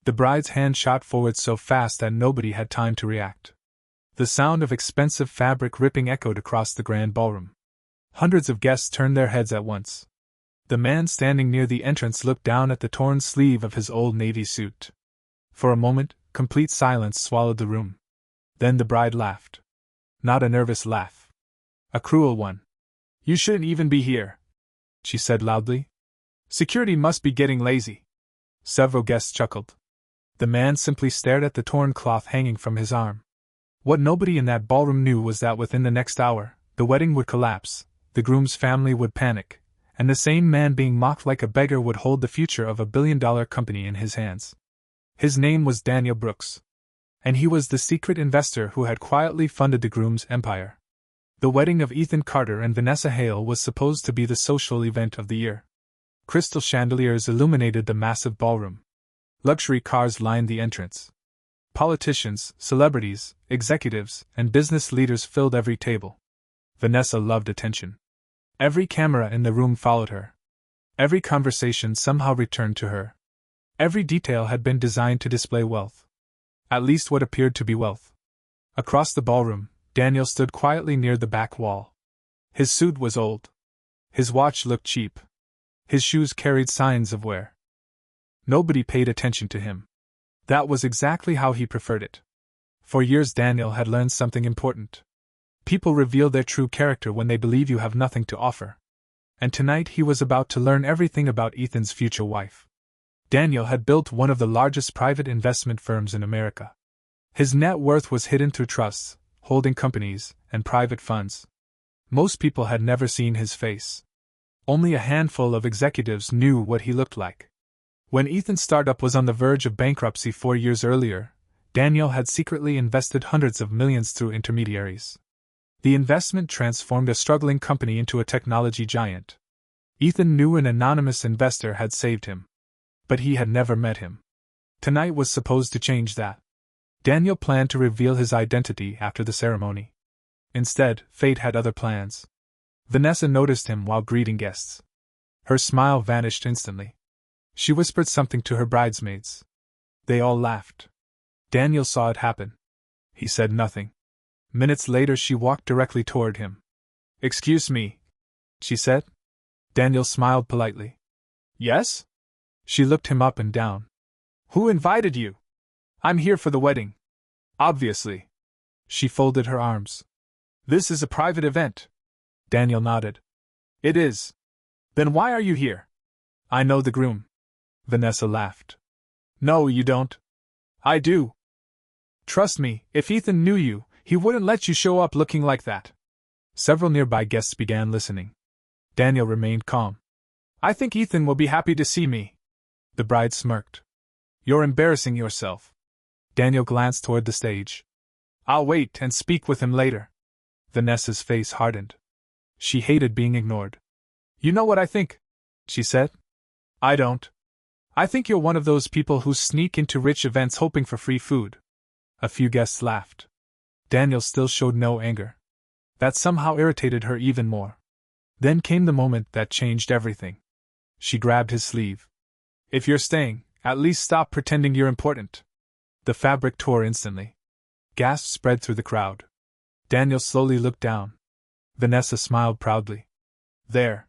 The bride's hand shot forward so fast that nobody had time to react. The sound of expensive fabric ripping echoed across the grand ballroom. Hundreds of guests turned their heads at once. The man standing near the entrance looked down at the torn sleeve of his old navy suit. For a moment, complete silence swallowed the room. Then the bride laughed. Not a nervous laugh. A cruel one. "You shouldn't even be here," she said loudly. "Security must be getting lazy." Several guests chuckled. The man simply stared at the torn cloth hanging from his arm. What nobody in that ballroom knew was that within the next hour, the wedding would collapse, the groom's family would panic, and the same man being mocked like a beggar would hold the future of a billion-dollar company in his hands. His name was Daniel Brooks. And he was the secret investor who had quietly funded the groom's empire. The wedding of Ethan Carter and Vanessa Hale was supposed to be the social event of the year. Crystal chandeliers illuminated the massive ballroom. Luxury cars lined the entrance. Politicians, celebrities, executives, and business leaders filled every table. Vanessa loved attention. Every camera in the room followed her. Every conversation somehow returned to her. Every detail had been designed to display wealth. At least what appeared to be wealth. Across the ballroom, Daniel stood quietly near the back wall. His suit was old. His watch looked cheap. His shoes carried signs of wear. Nobody paid attention to him. That was exactly how he preferred it. For years Daniel had learned something important. People reveal their true character when they believe you have nothing to offer. And tonight he was about to learn everything about Ethan's future wife. Daniel had built one of the largest private investment firms in America. His net worth was hidden through trusts, holding companies, and private funds. Most people had never seen his face. Only a handful of executives knew what he looked like. When Ethan's startup was on the verge of bankruptcy 4 years earlier, Daniel had secretly invested hundreds of millions through intermediaries. The investment transformed a struggling company into a technology giant. Ethan knew an anonymous investor had saved him. But he had never met him. Tonight was supposed to change that. Daniel planned to reveal his identity after the ceremony. Instead, fate had other plans. Vanessa noticed him while greeting guests. Her smile vanished instantly. She whispered something to her bridesmaids. They all laughed. Daniel saw it happen. He said nothing. Minutes later she walked directly toward him. "Excuse me," she said. Daniel smiled politely. "Yes?" She looked him up and down. "Who invited you?" "I'm here for the wedding." "Obviously." She folded her arms. "This is a private event." Daniel nodded. "It is. Then why are you here?" "I know the groom." Vanessa laughed. "No, you don't." "I do. Trust me, if Ethan knew you, he wouldn't let you show up looking like that." Several nearby guests began listening. Daniel remained calm. "I think Ethan will be happy to see me." The bride smirked. "You're embarrassing yourself." Daniel glanced toward the stage. "I'll wait and speak with him later." Vanessa's face hardened. She hated being ignored. "You know what I think?" she said. "I don't. I think you're one of those people who sneak into rich events hoping for free food." A few guests laughed. Daniel still showed no anger. That somehow irritated her even more. Then came the moment that changed everything. She grabbed his sleeve. "If you're staying, at least stop pretending you're important." The fabric tore instantly. Gasps spread through the crowd. Daniel slowly looked down. Vanessa smiled proudly. "There.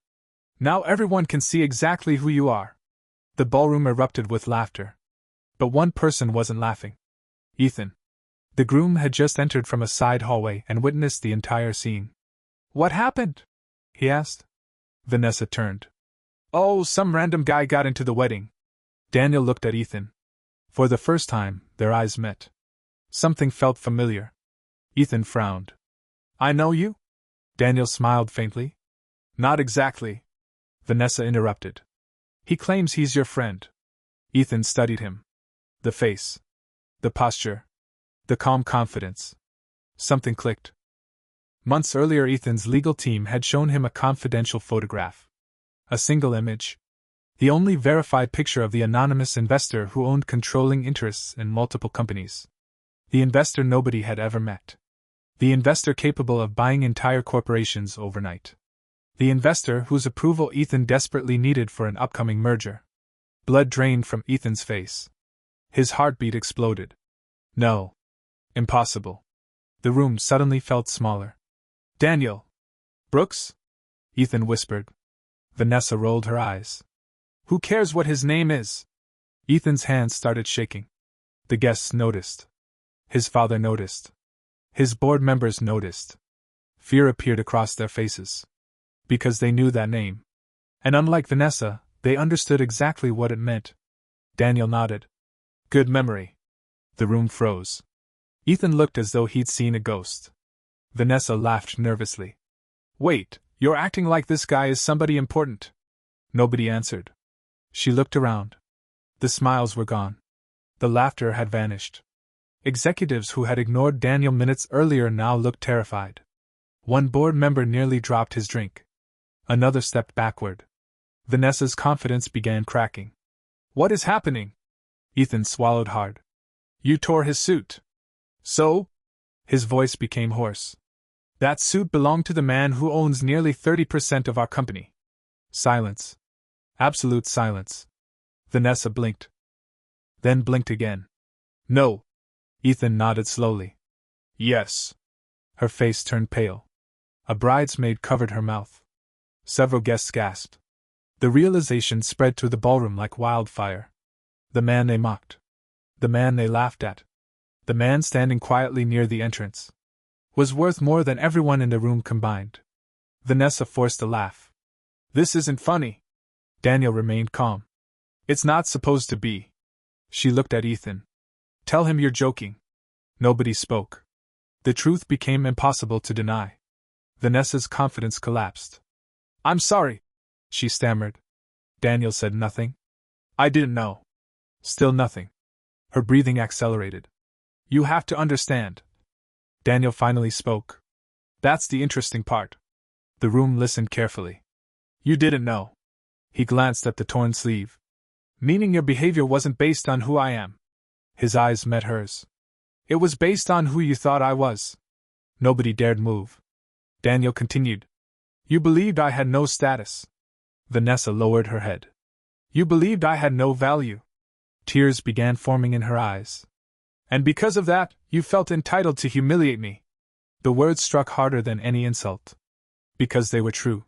Now everyone can see exactly who you are." The ballroom erupted with laughter. But one person wasn't laughing. Ethan. The groom had just entered from a side hallway and witnessed the entire scene. "What happened?" he asked. Vanessa turned. "Oh, some random guy got into the wedding." Daniel looked at Ethan. For the first time, their eyes met. Something felt familiar. Ethan frowned. "I know you?" Daniel smiled faintly. "Not exactly," Vanessa interrupted. "He claims he's your friend." Ethan studied him. The face. The posture. The calm confidence. Something clicked. Months earlier, Ethan's legal team had shown him a confidential photograph. A single image. The only verified picture of the anonymous investor who owned controlling interests in multiple companies. The investor nobody had ever met. The investor capable of buying entire corporations overnight. The investor whose approval Ethan desperately needed for an upcoming merger. Blood drained from Ethan's face. His heartbeat exploded. No. Impossible. The room suddenly felt smaller. Daniel! Brooks? Ethan whispered. Vanessa rolled her eyes. Who cares what his name is? Ethan's hands started shaking. The guests noticed. His father noticed. His board members noticed. Fear appeared across their faces. Because they knew that name. And unlike Vanessa, they understood exactly what it meant. Daniel nodded. Good memory. The room froze. Ethan looked as though he'd seen a ghost. Vanessa laughed nervously. Wait, you're acting like this guy is somebody important. Nobody answered. She looked around. The smiles were gone. The laughter had vanished. Executives who had ignored Daniel minutes earlier now looked terrified. One board member nearly dropped his drink. Another stepped backward. Vanessa's confidence began cracking. What is happening? Ethan swallowed hard. You tore his suit. So? His voice became hoarse. That suit belonged to the man who owns nearly 30% of our company. Silence. Absolute silence. Vanessa blinked. Then blinked again. No. Ethan nodded slowly. Yes. Her face turned pale. A bridesmaid covered her mouth. Several guests gasped. The realization spread through the ballroom like wildfire. The man they mocked. The man they laughed at. The man standing quietly near the entrance. Was worth more than everyone in the room combined. Vanessa forced a laugh. This isn't funny. Daniel remained calm. It's not supposed to be. She looked at Ethan. Tell him you're joking. Nobody spoke. The truth became impossible to deny. Vanessa's confidence collapsed. I'm sorry, she stammered. Daniel said nothing. I didn't know. Still nothing. Her breathing accelerated. You have to understand. Daniel finally spoke. That's the interesting part. The room listened carefully. You didn't know. He glanced at the torn sleeve. Meaning your behavior wasn't based on who I am. His eyes met hers. It was based on who you thought I was. Nobody dared move. Daniel continued. You believed I had no status. Vanessa lowered her head. You believed I had no value. Tears began forming in her eyes. And because of that, you felt entitled to humiliate me. The words struck harder than any insult. Because they were true.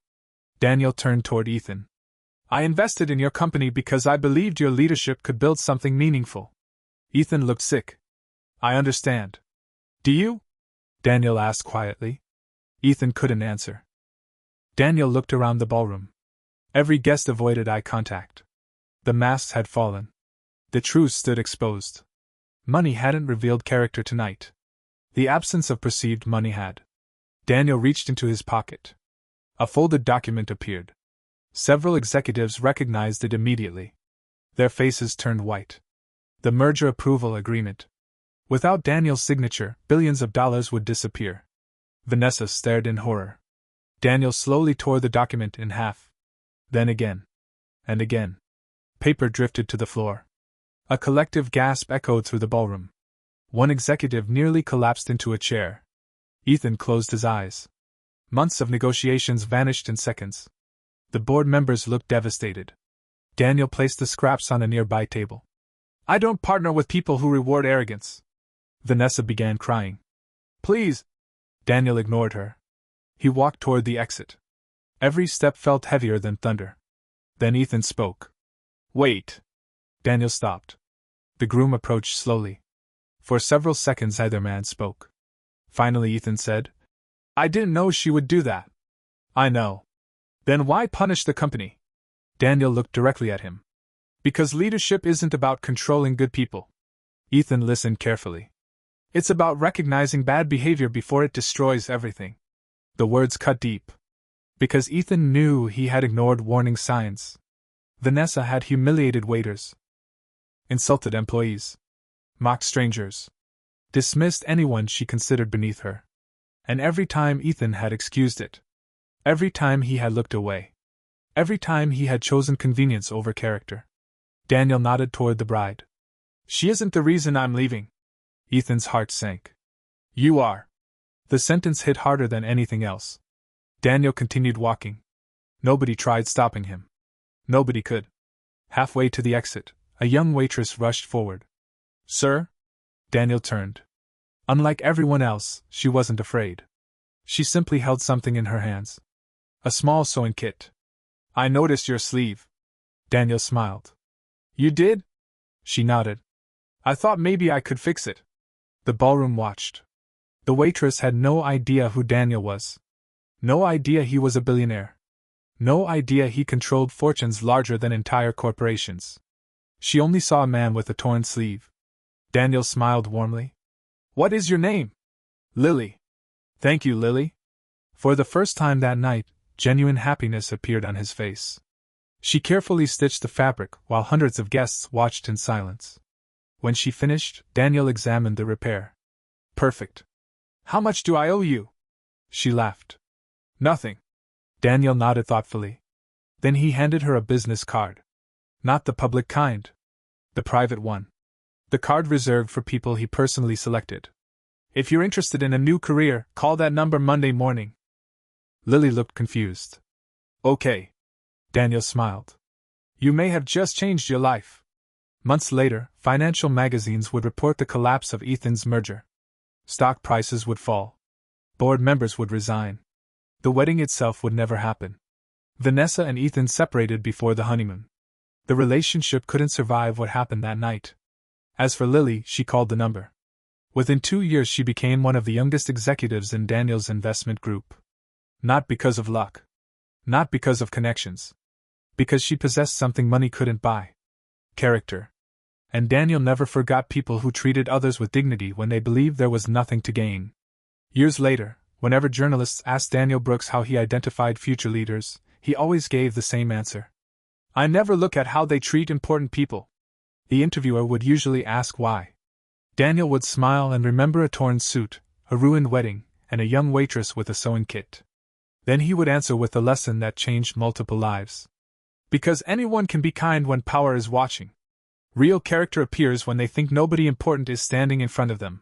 Daniel turned toward Ethan. I invested in your company because I believed your leadership could build something meaningful. Ethan looked sick. I understand. Do you? Daniel asked quietly. Ethan couldn't answer. Daniel looked around the ballroom. Every guest avoided eye contact. The masks had fallen. The truth stood exposed. Money hadn't revealed character tonight. The absence of perceived money had. Daniel reached into his pocket. A folded document appeared. Several executives recognized it immediately. Their faces turned white. The merger approval agreement. Without Daniel's signature, billions of dollars would disappear. Vanessa stared in horror. Daniel slowly tore the document in half. Then again. And again. Paper drifted to the floor. A collective gasp echoed through the ballroom. One executive nearly collapsed into a chair. Ethan closed his eyes. Months of negotiations vanished in seconds. The board members looked devastated. Daniel placed the scraps on a nearby table. I don't partner with people who reward arrogance. Vanessa began crying. Please. Daniel ignored her. He walked toward the exit. Every step felt heavier than thunder. Then Ethan spoke. Wait. Daniel stopped. The groom approached slowly. For several seconds either man spoke. Finally Ethan said, I didn't know she would do that. I know. Then why punish the company? Daniel looked directly at him. Because leadership isn't about controlling good people. Ethan listened carefully. It's about recognizing bad behavior before it destroys everything. The words cut deep. Because Ethan knew he had ignored warning signs. Vanessa had humiliated waiters. Insulted employees. Mocked strangers. Dismissed anyone she considered beneath her. And every time Ethan had excused it. Every time he had looked away. Every time he had chosen convenience over character. Daniel nodded toward the bride. She isn't the reason I'm leaving. Ethan's heart sank. You are. The sentence hit harder than anything else. Daniel continued walking. Nobody tried stopping him. Nobody could. Halfway to the exit, a young waitress rushed forward. Sir? Daniel turned. Unlike everyone else, she wasn't afraid. She simply held something in her hands. A small sewing kit. I noticed your sleeve. Daniel smiled. You did? She nodded. I thought maybe I could fix it. The ballroom watched. The waitress had no idea who Daniel was. No idea he was a billionaire. No idea he controlled fortunes larger than entire corporations. She only saw a man with a torn sleeve. Daniel smiled warmly. What is your name? Lily. Thank you, Lily. For the first time that night, genuine happiness appeared on his face. She carefully stitched the fabric while hundreds of guests watched in silence. When she finished, Daniel examined the repair. Perfect. How much do I owe you? She laughed. Nothing. Daniel nodded thoughtfully. Then he handed her a business card. Not the public kind. The private one. The card reserved for people he personally selected. If you're interested in a new career, call that number Monday morning. Lily looked confused. Okay. Daniel smiled. You may have just changed your life. Months later, financial magazines would report the collapse of Ethan's merger. Stock prices would fall. Board members would resign. The wedding itself would never happen. Vanessa and Ethan separated before the honeymoon. The relationship couldn't survive what happened that night. As for Lily, she called the number. Within 2 years she became one of the youngest executives in Daniel's investment group. Not because of luck. Not because of connections. Because she possessed something money couldn't buy. Character. And Daniel never forgot people who treated others with dignity when they believed there was nothing to gain. Years later, whenever journalists asked Daniel Brooks how he identified future leaders, he always gave the same answer. I never look at how they treat important people. The interviewer would usually ask why. Daniel would smile and remember a torn suit, a ruined wedding, and a young waitress with a sewing kit. Then he would answer with a lesson that changed multiple lives. Because anyone can be kind when power is watching. Real character appears when they think nobody important is standing in front of them.